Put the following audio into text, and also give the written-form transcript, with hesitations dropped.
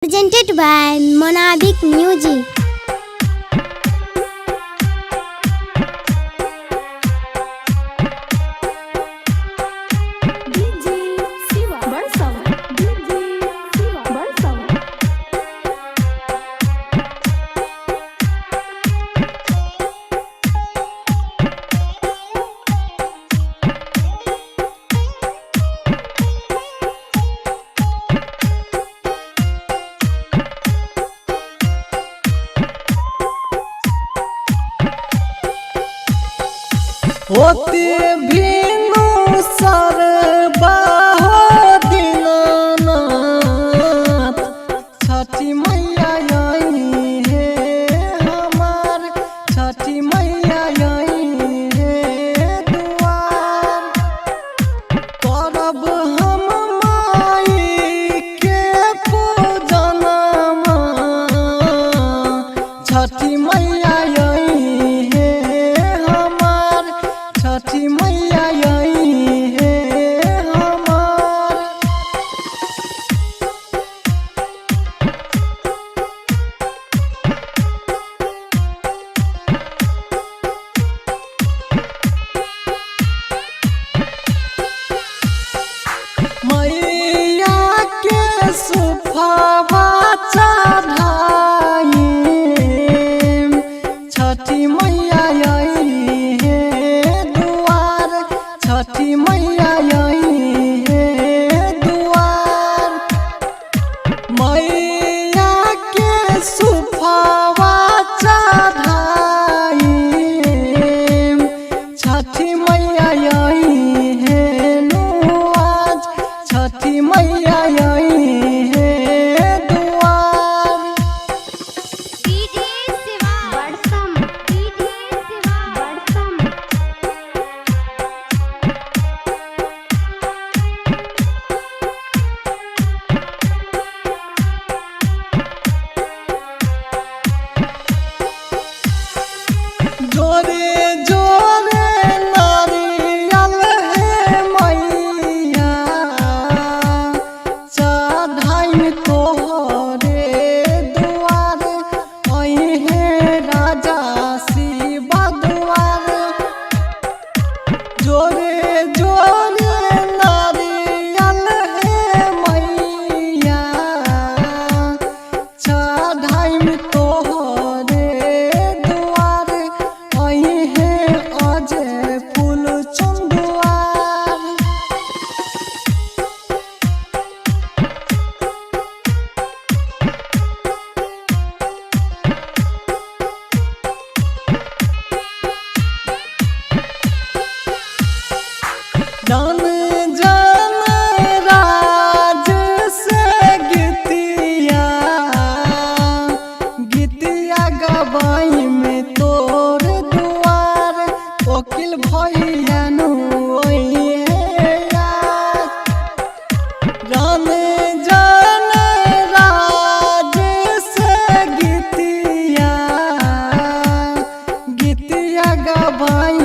Presented by Monabik Music. होती भीनु सरबा हो दीनानाथ, छठी मैया आई है हमार, छठी मैया आई है दुआर। करब हम माई के पूजनमा, छठी मैया आई है हमार, छठी मैया आई है हमार। मैया के सुफावा चढ़ाई, छठी मैया आई है दुआर, छठी मैया आई है दुआर। मैया के सुफावा चढ़ाई, छठी मैया आई है आज, छठी मैया आई है दुआर। जोरे जोरे नारियल है मैया, चढ़ाई तोहरे दुआर, आई है राजा शिव दुआर। जोरे जोरे नारियल है मैया, चढ़ाई तोहरे दुआर, आई है अजय फूल चंदुआर। जान जान राज से गीतिया, गीतिया गवाई में तोर दुआर, वकील भैया नु जान जान राज से गीतिया, गीतिया गवाई